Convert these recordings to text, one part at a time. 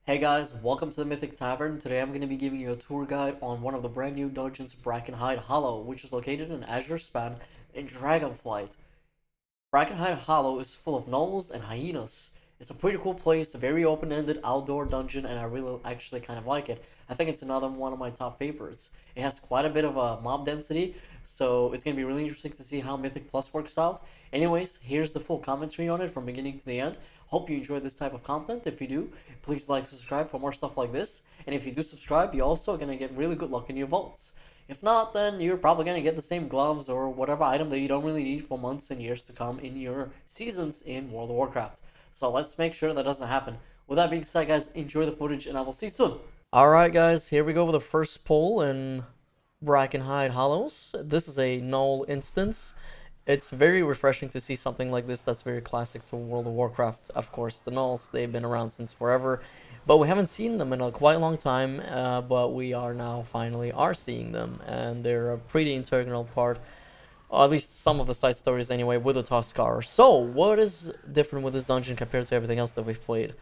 Hey guys, welcome to the Mythic Tavern. Today I'm going to be giving you a tour guide on one of the brand new dungeons, Brackenhide Hollow, which is located in Azure Span in Dragonflight. Brackenhide Hollow is full of gnolls and hyenas. It's a pretty cool place, a very open-ended outdoor dungeon, and I really actually kind of like it. I think it's another one of my top favorites. It has quite a bit of a mob density, so it's going to be really interesting to see how Mythic Plus works out. Anyways, here's the full commentary on it from beginning to the end. Hope you enjoy this type of content. If you do, please like, subscribe for more stuff like this. And if you do subscribe, you're also going to get really good luck in your vaults. If not, then you're probably going to get the same gloves or whatever item that you don't really need for months and years to come in your seasons in World of Warcraft. So let's make sure that doesn't happen. With that being said, guys, enjoy the footage and I will see you soon. Alright, guys, here we go with the first poll in Brackenhide Hollows. This is a null instance. It's very refreshing to see something like this that's very classic to World of Warcraft. Of course, the Gnolls, they've been around since forever, but we haven't seen them in a quite long time, but we are now finally seeing them, and they're a pretty integral part, or at least some of the side stories anyway, with the Tuskarr. So, what is different with this dungeon compared to everything else that we've played?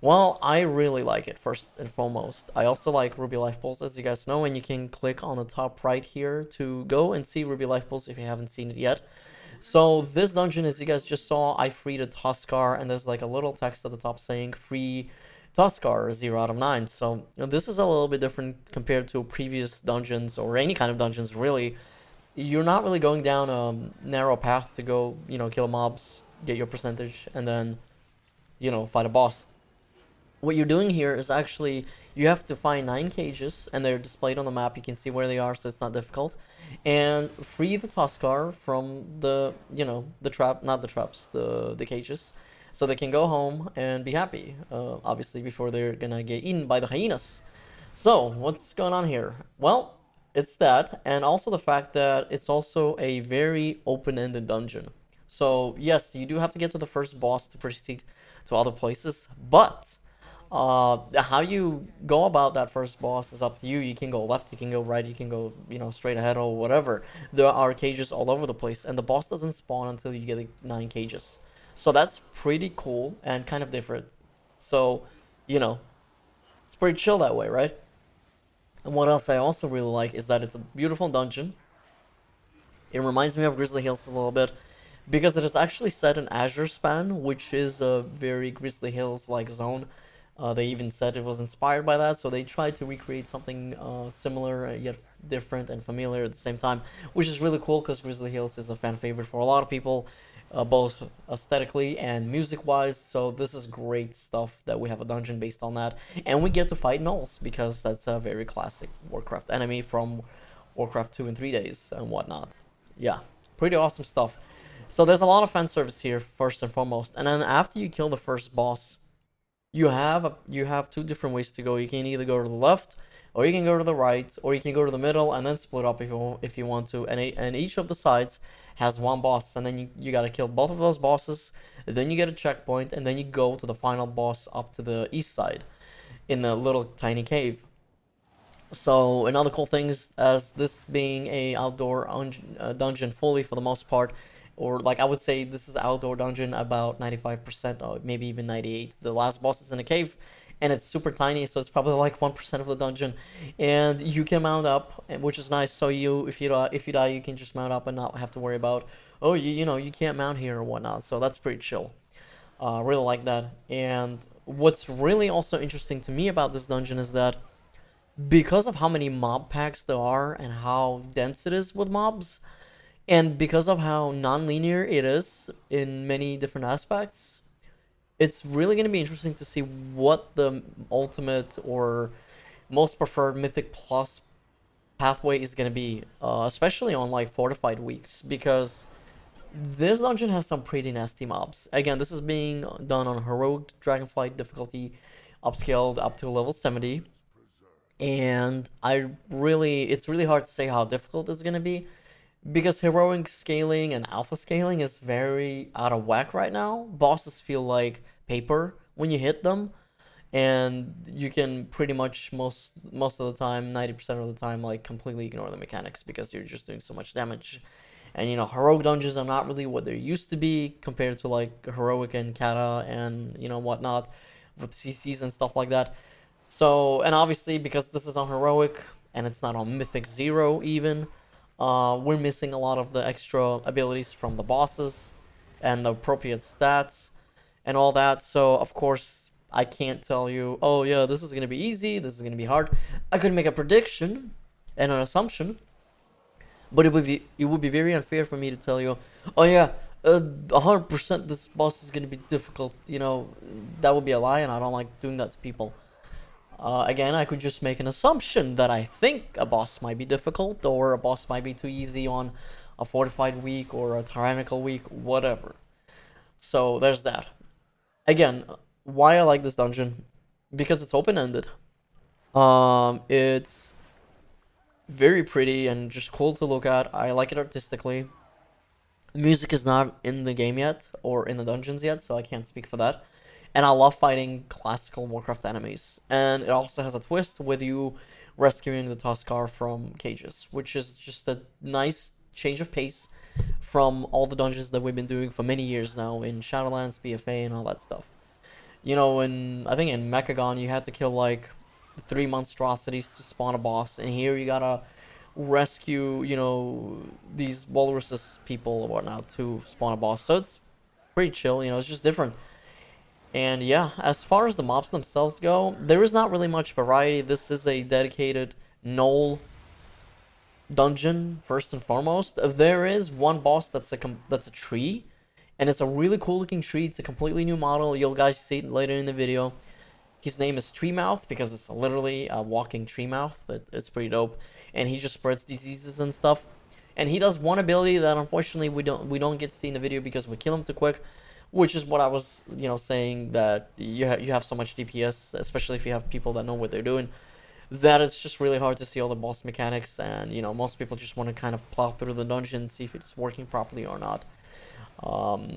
Well, I really like it, first and foremost. I also like Ruby Life Pulse, as you guys know, and you can click on the top right here to go and see Ruby Life Pulse if you haven't seen it yet. So this dungeon, as you guys just saw, I freed a Tuskarr, and there's like a little text at the top saying free Tuskarr 0 out of 9. So this is a little bit different compared to previous dungeons or any kind of dungeons, really. You're not really going down a narrow path to go, kill mobs, get your percentage, and then, fight a boss. What you're doing here is actually you have to find 9 cages, and they're displayed on the map. You can see where they are, so it's not difficult, and free the Tuskarr from the not the traps, the cages, so they can go home and be happy. Obviously, before they're gonna get eaten by the hyenas. So what's going on here? Well, it's that, and also the fact that it's also a very open-ended dungeon. So yes, you do have to get to the first boss to proceed to other places, but how you go about that first boss is up to you. You can go left, you can go right, you can go, straight ahead or whatever. There are cages all over the place, and the boss doesn't spawn until you get like 9 cages. So that's pretty cool and kind of different. So, it's pretty chill that way, right? And what else I also really like is that it's a beautiful dungeon. It reminds me of Grizzly Hills a little bit because it is actually set in Azure Span, which is a very Grizzly Hills like zone. They even said it was inspired by that, so they tried to recreate something similar yet different and familiar at the same time, which is really cool because Grizzly Hills is a fan favorite for a lot of people, both aesthetically and music-wise. So this is great stuff that we have a dungeon based on that, and we get to fight gnolls because that's a very classic Warcraft enemy from Warcraft 2 and 3 days and whatnot. Yeah, pretty awesome stuff. So there's a lot of fan service here, first and foremost, and then after you kill the first boss, you have 2 different ways to go. You can either go to the left, or you can go to the right, or you can go to the middle and then split up if you want to. And each of the sides has 1 boss, and then you gotta kill both of those bosses. Then you get a checkpoint, and then you go to the final boss up to the east side, in the little tiny cave. So another cool thing is, as this being a outdoor dungeon fully for the most part, or like I would say this is outdoor dungeon about 95%, or maybe even 98. The last boss is in a cave, and it's super tiny, so it's probably like 1% of the dungeon, and you can mount up, which is nice. So if you die, you can just mount up and not have to worry about, oh, you can't mount here or whatnot. So that's pretty chill. Really like that. And what's really also interesting to me about this dungeon is that because of how many mob packs there are and how dense it is with mobs, and because of how non-linear it is in many different aspects, it's really going to be interesting to see what the ultimate or most preferred Mythic Plus pathway is going to be, especially on like fortified weeks, because this dungeon has some pretty nasty mobs. Again, this is being done on heroic Dragonflight difficulty, upscaled up to level 70, and it's really hard to say how difficult it's going to be because heroic scaling and alpha scaling is very out of whack right now. Bosses feel like paper when you hit them, and you can pretty much most of the time, 90% of the time, like completely ignore the mechanics because you're just doing so much damage. And heroic dungeons are not really what they used to be compared to like heroic and kata and whatnot. with CCs and stuff like that. So, and obviously because this is on heroic and it's not on mythic 0 even, we're missing a lot of the extra abilities from the bosses and the appropriate stats and all that. So of course I can't tell you, oh yeah, this is gonna be easy, this is gonna be hard. I could make a prediction and an assumption, but it would be very unfair for me to tell you, oh yeah, 100% this boss is gonna be difficult. You know, that would be a lie, and I don't like doing that to people. Again, I could just make an assumption that I think a boss might be difficult, or a boss might be too easy on a fortified week or a tyrannical week, whatever. So there's that. Again, why I like this dungeon, because it's open-ended. It's very pretty and just cool to look at. I like it artistically. Music is not in the game yet, or in the dungeons yet, so I can't speak for that. And I love fighting classical Warcraft enemies. And it also has a twist with you rescuing the Tuskar from cages, which is just a nice change of pace from all the dungeons that we've been doing for many years now in Shadowlands, BFA, and all that stuff. You know, I think in Mechagon you had to kill like 3 monstrosities to spawn a boss, and here you gotta rescue, you know, these walruses people or whatnot to spawn a boss. So it's pretty chill, you know, it's just different. And yeah, as far as the mobs themselves go, there is not really much variety. This is a dedicated Gnoll dungeon, first and foremost. There is one boss that's a tree, and it's a really cool looking tree. It's a completely new model. You'll guys see it later in the video. His name is Treemouth because it's literally a walking tree mouth. It's pretty dope, and he just spreads diseases and stuff. And he does one ability that unfortunately we don't get to see in the video because we kill him too quick, which is what I was, you know, saying, that you have so much DPS, especially if you have people that know what they're doing, that it's just really hard to see all the boss mechanics, and you know, most people just want to kind of plow through the dungeon and see if it's working properly or not.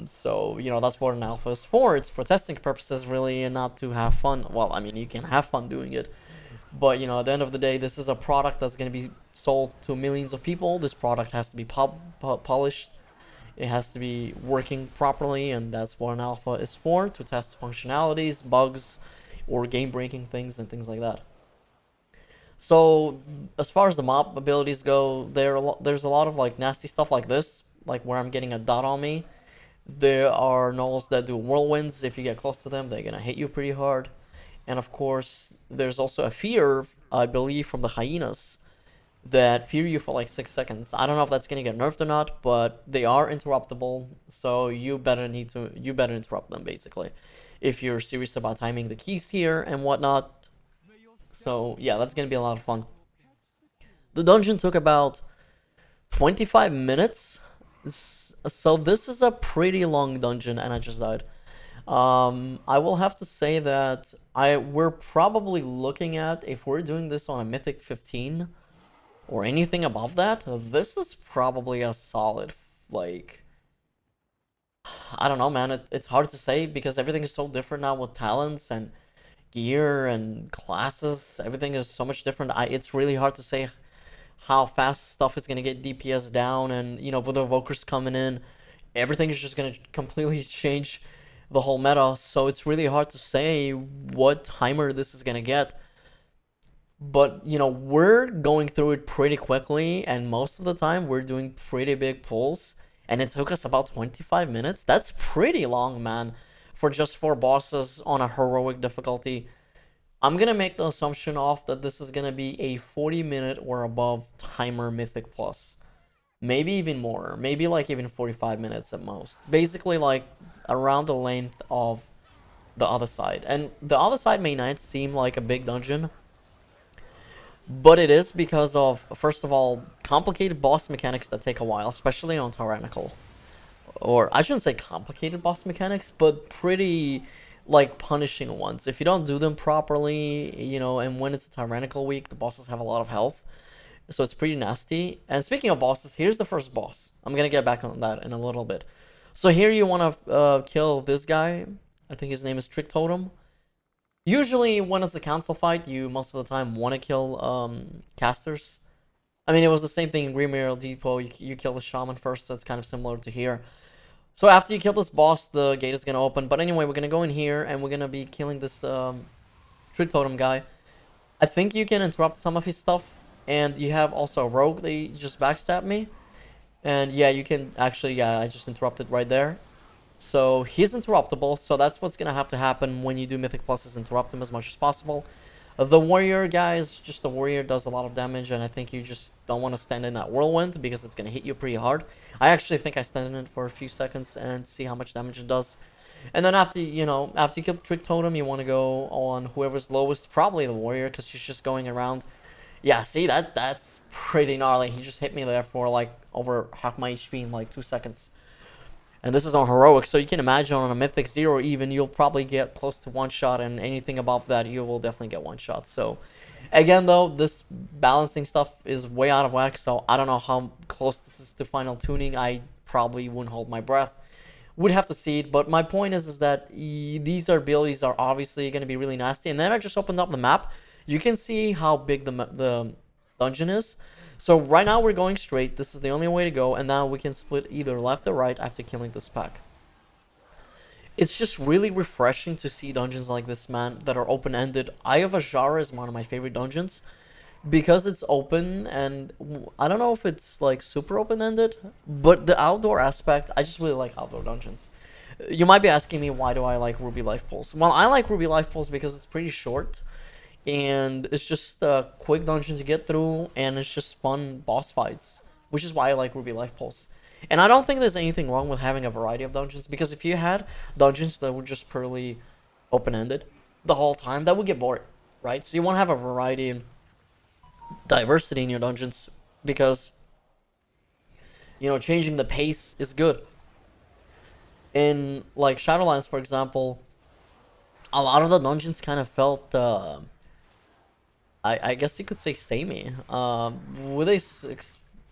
So, you know, that's what an alpha is for. It's for testing purposes, really, and not to have fun. Well, I mean, you can have fun doing it, but, you know, at the end of the day, this is a product that's going to be sold to millions of people. This product has to be polished. It has to be working properly, and that's what an alpha is for, to test functionalities, bugs, or game-breaking things, and things like that. So, as far as the mob abilities go, there's a lot of, like, nasty stuff like this, like where I'm getting a dot on me. There are gnolls that do whirlwinds. If you get close to them, they're gonna hit you pretty hard. And of course, there's also a fear, I believe, from the hyenas that fear you for like 6 seconds. I don't know if that's gonna get nerfed or not, but they are interruptible, so you better interrupt them, basically, if you're serious about timing the keys here and whatnot. So yeah, that's gonna be a lot of fun. The dungeon took about 25 minutes. So this is a pretty long dungeon, and I just died. I will have to say that we're probably looking at, if we're doing this on a Mythic 15 or anything above that, this is probably a solid, like, I don't know, man. It's hard to say because everything is so different now with talents and gear and classes. Everything is so much different. It's really hard to say how fast stuff is going to get DPS down, and, you know, with the evokers coming in, everything is just going to completely change the whole meta. So it's really hard to say what timer this is going to get. But, you know, we're going through it pretty quickly, and most of the time we're doing pretty big pulls, and it took us about 25 minutes. That's pretty long, man, for just 4 bosses on a heroic difficulty. I'm gonna make the assumption off that this is gonna be a 40-minute or above timer Mythic Plus. Maybe even more. Maybe like even 45 minutes at most. Basically like around the length of the other side. And the other side may not seem like a big dungeon, but it is because of, first of all, complicated boss mechanics that take a while, especially on Tyrannical. Or I shouldn't say complicated boss mechanics, but pretty, like, punishing ones. If you don't do them properly, you know, and when it's a tyrannical week, the bosses have a lot of health, so it's pretty nasty. And speaking of bosses, here's the first boss. I'm gonna get back on that in a little bit. So here you want to kill this guy. I think his name is Trick Totem. Usually when it's a council fight, you most of the time want to kill casters. I mean, it was the same thing in Green Mirror Depot. You kill the shaman first, so it's kind of similar to here. So after you kill this boss, the gate is gonna open. But anyway, we're gonna go in here and we're gonna be killing this Trick Totem guy. I think you can interrupt some of his stuff, and you have also a rogue. They just backstab me, and yeah, you can actually, yeah, I just interrupted right there. So he's interruptible. So that's what's gonna have to happen when you do Mythic Pluses. Interrupt him as much as possible. The warrior, guys, just the warrior does a lot of damage, and I think you just don't want to stand in that whirlwind because it's gonna hit you pretty hard. I actually think I stand in it for a few seconds and see how much damage it does. And then after, you know, after you kill the Trick Totem, you want to go on whoever's lowest, probably the warrior, because she's just going around. Yeah, see, that's pretty gnarly. He just hit me there for like over half my HP in like 2 seconds. And this is on heroic, so you can imagine on a mythic 0 even, you'll probably get close to one shot, and anything above that, you will definitely get one shot. So, again though, this balancing stuff is way out of whack, so I don't know how close this is to final tuning. I probably wouldn't hold my breath. Would have to see it, but my point is that these abilities are obviously going to be really nasty. And then I just opened up the map. You can see how big the dungeon is. So right now we're going straight. This is the only way to go, and now we can split either left or right after killing this pack. It's just really refreshing to see dungeons like this, man, that are open-ended. Eye of Azshara is one of my favorite dungeons because it's open, and I don't know if it's like super open-ended, but the outdoor aspect, I just really like outdoor dungeons. You might be asking me, why do I like Ruby Life Pulse? Well, I like Ruby Life Pulse because it's pretty short, and it's just a quick dungeon to get through, and it's just fun boss fights, which is why I like Ruby Life Pulse. And I don't think there's anything wrong with having a variety of dungeons, because if you had dungeons that were just purely open-ended the whole time, that would get boring, right? So you want to have a variety and diversity in your dungeons, because, you know, changing the pace is good. In, like, Shadowlands, for example, a lot of the dungeons kind of felt, I guess you could say samey, with a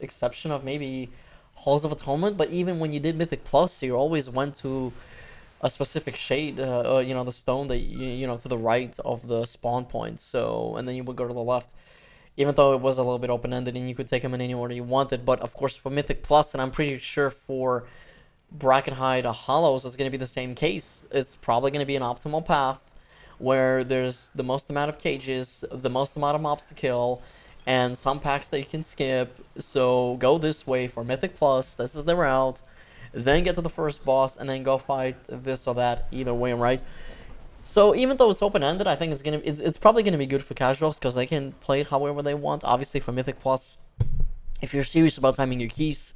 exception of maybe Halls of Atonement, but even when you did Mythic Plus, you always went to a specific shade, you know, the stone that, you know, to the right of the spawn point, so, and then you would go to the left, even though it was a little bit open-ended and you could take them in any order you wanted. But of course for Mythic Plus, and I'm pretty sure for Brackenhide Hollows, it's going to be the same case. It's probably going to be an optimal path where there's the most amount of cages, the most amount of mobs to kill, and some packs that you can skip. So go this way for Mythic Plus, this is the route, then get to the first boss, and then go fight this or that, either way, right? So even though it's open-ended, I think it's probably gonna be good for casuals because they can play it however they want. Obviously for Mythic Plus, if you're serious about timing your keys,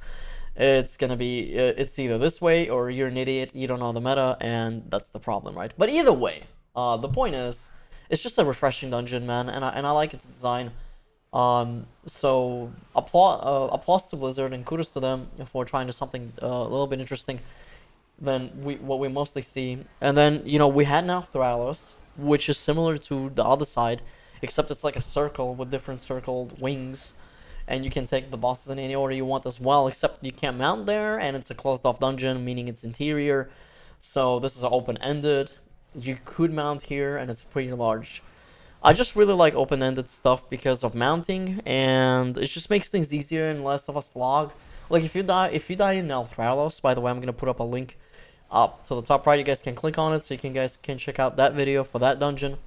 it's gonna be it's either this way or you're an idiot, you don't know the meta, and that's the problem, right? But either way, the point is, it's just a refreshing dungeon, man, and I like its design. So applause to Blizzard and kudos to them for trying to do something a little bit interesting than what we mostly see. And then, you know, we had now Thrallos, which is similar to the other side, except it's like a circle with different circled wings, and you can take the bosses in any order you want as well, except you can't mount there, and it's a closed off dungeon, meaning it's interior. So this is open-ended. You could mount here, and it's pretty large. I just really like open-ended stuff because of mounting, and it just makes things easier and less of a slog. Like if you die in Thrallos, by the way, I'm gonna put up a link up to the top right. You guys can click on it so you guys can check out that video for that dungeon,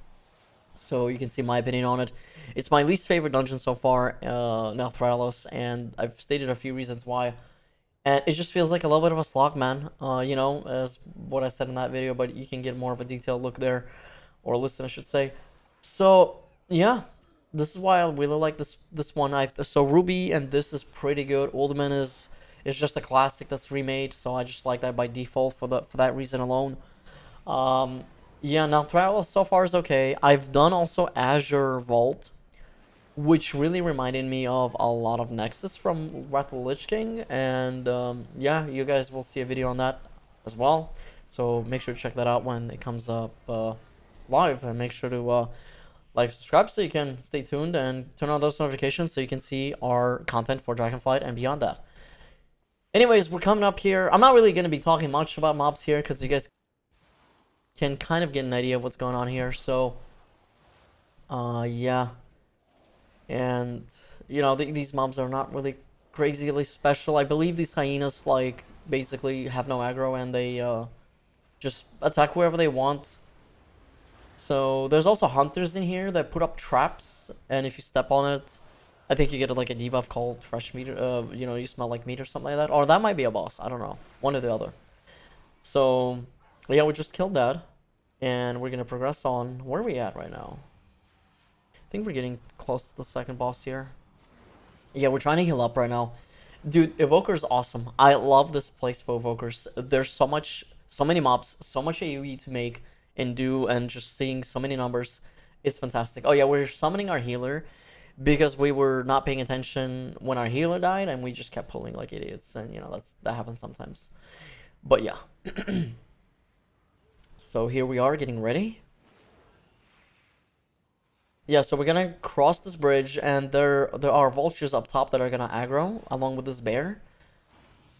so you can see my opinion on it. It's my least favorite dungeon so far, Thrallos, and I've stated a few reasons why. And it just feels like a little bit of a slog, man. You know, as what I said in that video, but you can get more of a detailed look there, or listen, I should say. So yeah, this is why I really like this one. So Ruby and this is pretty good. Uldaman is just a classic that's remade, so I just like that by default for that reason alone. Yeah, now Thrallos so far is okay. I've done also Azure Vault, which really reminded me of a lot of Nexus from Wrath of the Lich King, and yeah, you guys will see a video on that as well. So make sure to check that out when it comes up live, and make sure to like, subscribe so you can stay tuned, and turn on those notifications so you can see our content for Dragonflight and beyond that. Anyways, we're coming up here. I'm not really going to be talking much about mobs here because you guys can kind of get an idea of what's going on here. So, yeah. And, you know, these mobs are not really crazily special. I believe these hyenas, like, basically have no aggro, and they just attack wherever they want. So there's also hunters in here that put up traps, and if you step on it, I think you get like a debuff called fresh meat. You know, you smell like meat or something like that. Or that might be a boss. I don't know. One or the other. So yeah, we just killed that, and we're gonna progress on. Where are we at right now? I think we're getting close to the second boss here. Yeah, we're trying to heal up right now. Dude, Evoker's awesome. I love this place for Evokers. There's so many mobs, so much AoE to make and do, and just seeing so many numbers. It's fantastic. Oh yeah, we're summoning our healer because we were not paying attention when our healer died, and we just kept pulling like idiots, and you know, that happens sometimes. But yeah. So here we are getting ready. Yeah, so we're gonna cross this bridge, and there are vultures up top that are gonna aggro along with this bear.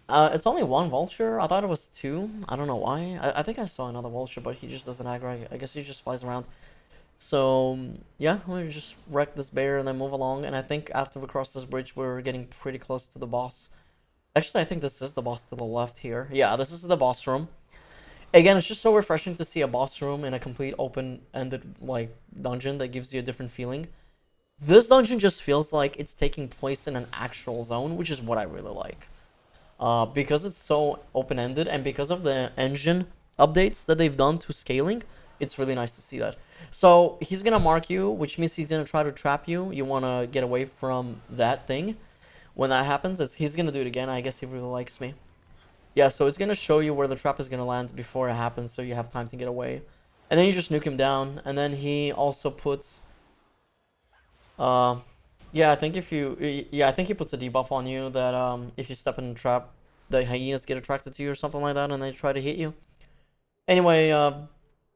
It's only one vulture. I thought it was two. I don't know why. I think I saw another vulture, but he just doesn't aggro. I guess he just flies around. So yeah, we just wreck this bear and then move along. And I think after we cross this bridge, we're getting pretty close to the boss. Actually, I think this is the boss to the left here. Yeah, this is the boss room. Again, it's just so refreshing to see a boss room in a complete open-ended like dungeon that gives you a different feeling. This dungeon just feels like it's taking place in an actual zone, which is what I really like. Because it's so open-ended, and because of the engine updates that they've done to scaling, it's really nice to see that. So he's gonna mark you, which means he's gonna try to trap you. You wanna get away from that thing. When that happens, he's gonna do it again. I guess he really likes me. Yeah, so it's gonna show you where the trap is gonna land before it happens, so you have time to get away. And then you just nuke him down, and then he also puts... yeah, I think if you... Yeah, I think he puts a debuff on you that if you step in the trap, the hyenas get attracted to you or something like that, and they try to hit you. Anyway,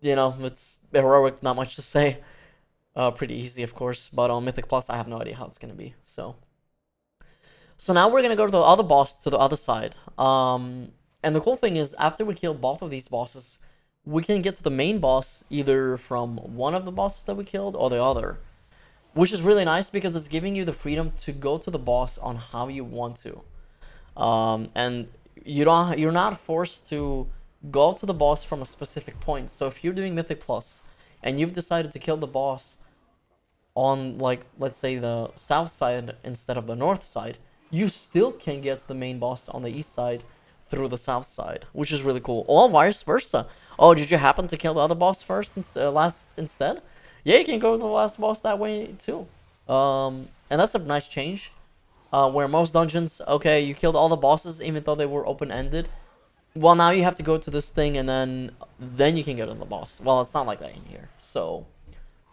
you know, it's heroic, not much to say. Pretty easy, of course, but on Mythic Plus, I have no idea how it's gonna be, so... So now we're gonna go to the other boss to the other side. And the cool thing is, after we kill both of these bosses, we can get to the main boss either from one of the bosses that we killed or the other. Which is really nice because it's giving you the freedom to go to the boss on how you want to. And you're not forced to go to the boss from a specific point. So if you're doing Mythic Plus and you've decided to kill the boss on, like, let's say the south side instead of the north side, you still can get to the main boss on the east side through the south side, which is really cool. Or vice versa. Oh, did you happen to kill the other boss first instead? Yeah, you can go to the last boss that way too. And that's a nice change. Where most dungeons, okay, you killed all the bosses even though they were open-ended. Well, now you have to go to this thing and then you can get to the boss. Well, it's not like that in here. So,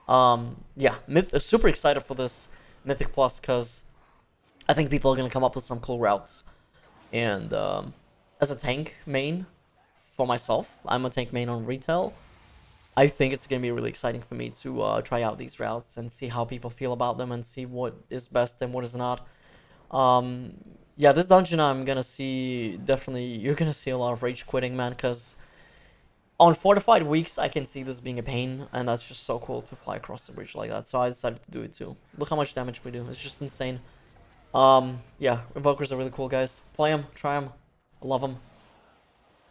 yeah, super excited for this Mythic Plus because I think people are going to come up with some cool routes. And as a tank main for myself, I'm a tank main on retail. I think it's going to be really exciting for me to try out these routes and see how people feel about them and see what is best and what is not. Yeah, this dungeon I'm going to see, definitely, you're going to see a lot of rage quitting, man, because on fortified weeks, I can see this being a pain, and that's just so cool to fly across the bridge like that, so I decided to do it too. Look how much damage we do, it's just insane. Yeah, Invokers are really cool, guys. Play them, try them, I love them.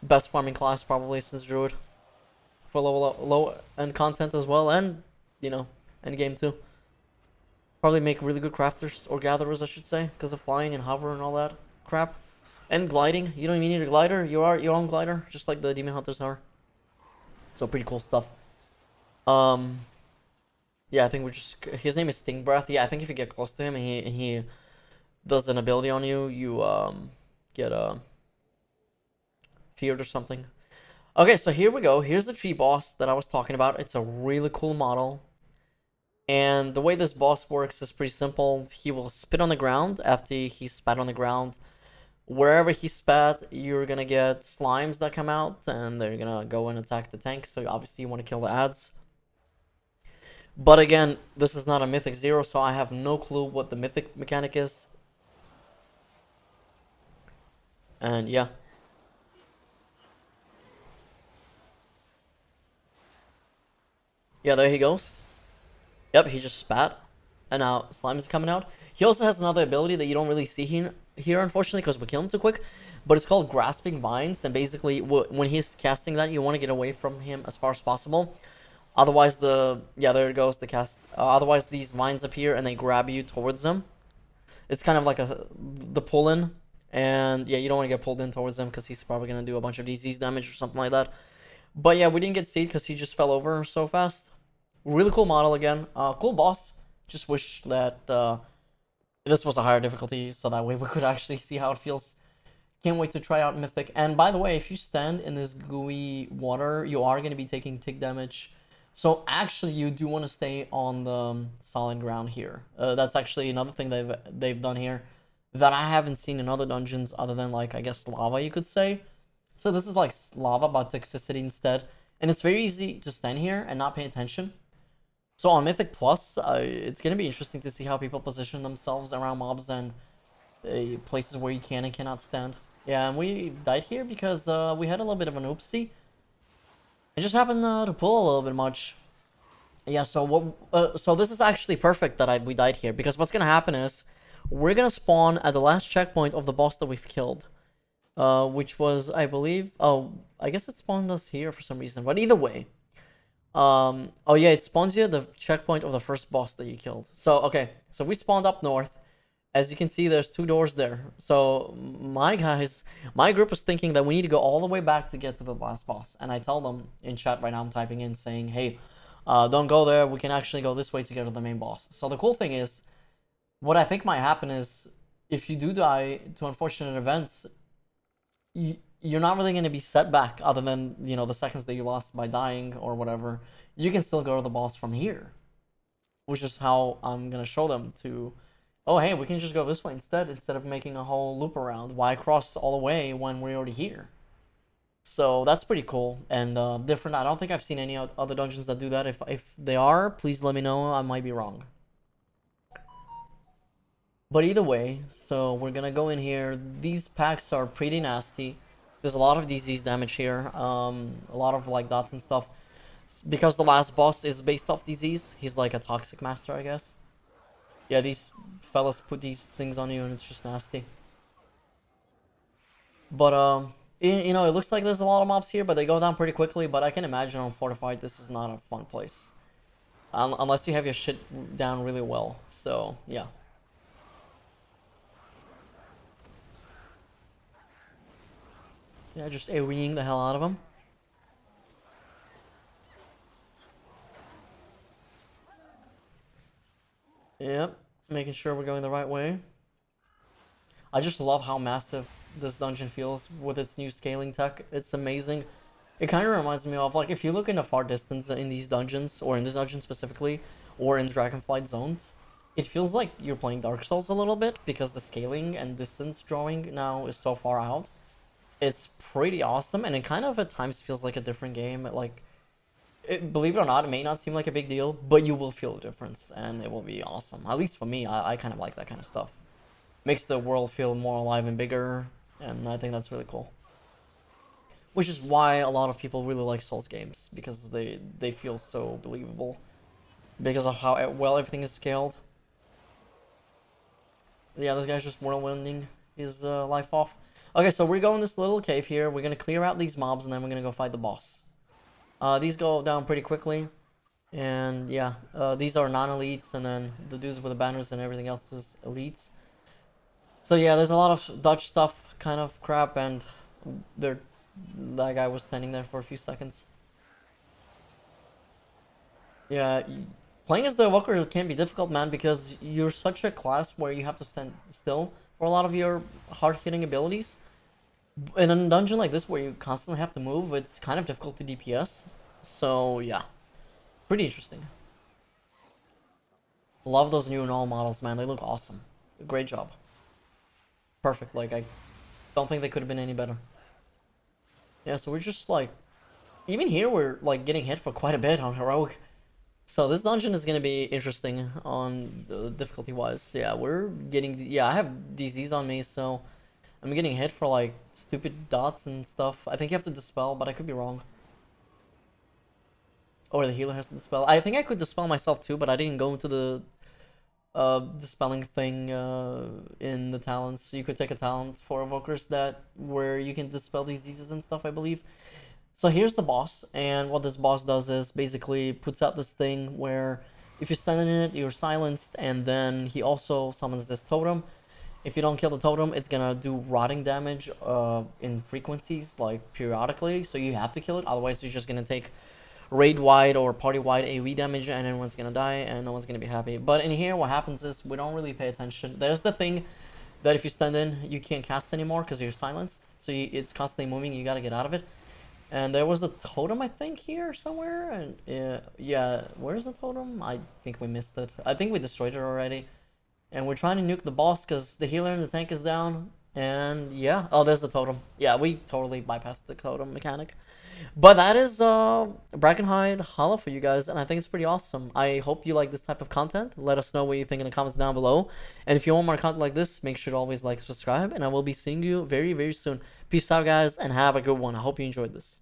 Best farming class probably since Druid. For low end content as well, and, you know, end game too. Probably make really good crafters, or gatherers I should say, because of flying and hover and all that crap. And gliding, you don't even need a glider, you are your own glider, just like the demon hunters are. So pretty cool stuff. Yeah, I think we're just, his name is Sting Breath. Yeah, I think if you get close to him and he does an ability on you, you get feared or something. Okay, so here we go. Here's the tree boss that I was talking about. It's a really cool model. And the way this boss works is pretty simple. He will spit on the ground. After he spat on the ground, wherever he spat, you're gonna get slimes that come out, and they're gonna go and attack the tank. So obviously you want to kill the ads. But again, this is not a Mythic 0, so I have no clue what the Mythic mechanic is. And yeah. Yeah, there he goes. Yep, he just spat. And now slime is coming out. He also has another ability that you don't really see here, unfortunately, because we killed him too quick. But it's called Grasping Vines, and basically, when he's casting that, you want to get away from him as far as possible. Otherwise, yeah, there it goes, the cast. Otherwise, these vines appear and they grab you towards them. It's kind of like the pull in, and yeah, you don't want to get pulled in towards them because he's probably gonna do a bunch of disease damage or something like that. But yeah, we didn't get seed because he just fell over so fast. Really cool model again. Cool boss. Just wish that this was a higher difficulty so that way we could actually see how it feels. Can't wait to try out Mythic. And by the way, if you stand in this gooey water, you are going to be taking tick damage. So actually, you do want to stay on the solid ground here. That's actually another thing they've done here that I haven't seen in other dungeons other than, like, I guess lava, you could say. So this is like lava but toxicity instead. And it's very easy to stand here and not pay attention. So on Mythic Plus, it's going to be interesting to see how people position themselves around mobs and places where you can and cannot stand. Yeah, and we died here because we had a little bit of an oopsie. It just happened to pull a little bit much. Yeah, so so this is actually perfect that we died here, because what's gonna happen is we're gonna spawn at the last checkpoint of the boss that we've killed, which was, I believe, oh, I guess it spawned us here for some reason, but either way, oh yeah, it spawns you at the checkpoint of the first boss that you killed. So okay, so we spawned up north. As you can see, there's 2 doors there. So my group is thinking that we need to go all the way back to get to the last boss. And I tell them in chat right now, I'm typing in saying, hey, don't go there. We can actually go this way to get to the main boss. So the cool thing is, what I think might happen is, if you do die to unfortunate events, you're not really going to be set back other than, you know, the seconds that you lost by dying or whatever. You can still go to the boss from here, which is how I'm going to show them to... Oh, hey, we can just go this way instead of making a whole loop around. Why cross all the way when we're already here? So that's pretty cool and different. I don't think I've seen any other dungeons that do that. If they are, please let me know. I might be wrong. But either way, so we're gonna go in here. These packs are pretty nasty. There's a lot of disease damage here. A lot of like dots and stuff. Because the last boss is based off disease, he's like a toxic master, I guess. Yeah, these fellas put these things on you and it's just nasty. But, you know, it looks like there's a lot of mobs here, but they go down pretty quickly. But I can imagine on Fortified, this is not a fun place. Unless you have your shit down really well. So, yeah. Yeah, just AoEing the hell out of them. Yep, making sure we're going the right way. I just love how massive this dungeon feels with its new scaling tech. It's amazing. It kind of reminds me of, like, if you look in the far distance in these dungeons, or in this dungeon specifically, or in Dragonflight zones, it feels like you're playing Dark Souls a little bit, because the scaling and distance drawing now is so far out. It's pretty awesome, and it kind of at times feels like a different game. Like, believe it or not, it may not seem like a big deal, but you will feel a difference, and it will be awesome. At least for me, I kind of like that kind of stuff. Makes the world feel more alive and bigger, and I think that's really cool. Which is why a lot of people really like Souls games, because they feel so believable. Because of how well everything is scaled. Yeah, this guy's just whirlwinding his life off. Okay, so we're going this little cave here. We're gonna clear out these mobs, and then we're gonna go fight the boss. These go down pretty quickly. And yeah, these are non-elites, and then the dudes with the banners and everything else is elites. So yeah, there's a lot of Dutch stuff, kind of crap, and that guy was standing there for a few seconds. Yeah, playing as the Evoker can be difficult, man, because you're such a class where you have to stand still for a lot of your hard-hitting abilities. In a dungeon like this where you constantly have to move, it's kind of difficult to DPS. So yeah, pretty interesting. Love those new null models, man. They look awesome. Great job. Perfect. Like, I don't think they could have been any better. Yeah, so we're just like, even here we're like getting hit for quite a bit on Heroic. So this dungeon is gonna be interesting on difficulty wise. Yeah, we're getting, yeah, I have disease on me, so I'm getting hit for like stupid dots and stuff. I think you have to dispel, but I could be wrong. Or the healer has to dispel. I think I could dispel myself too, but I didn't go into the dispelling thing in the talents. You could take a talent for evokers that where you can dispel diseases and stuff, I believe. So here's the boss, and what this boss does is basically puts out this thing where if you're standing in it, you're silenced, and then he also summons this totem. If you don't kill the totem, it's gonna do rotting damage in frequencies, like periodically, so you have to kill it, otherwise you're just gonna take raid-wide or party-wide AoE damage, and everyone's gonna die, and no one's gonna be happy. But in here, what happens is, we don't really pay attention. There's the thing that if you stand in, you can't cast anymore because you're silenced, so it's constantly moving, you gotta get out of it. And there was the totem, I think, here somewhere, and yeah, where's the totem? I think we missed it. I think we destroyed it already. And we're trying to nuke the boss because the healer in the tank is down. And yeah, oh, there's the totem. Yeah, we totally bypassed the totem mechanic. But that is Brackenhide Hollow for you guys, and I think it's pretty awesome. I hope you like this type of content. Let us know what you think in the comments down below. And if you want more content like this, make sure to always like and subscribe, and I will be seeing you very, very soon. Peace out, guys, and have a good one. I hope you enjoyed this.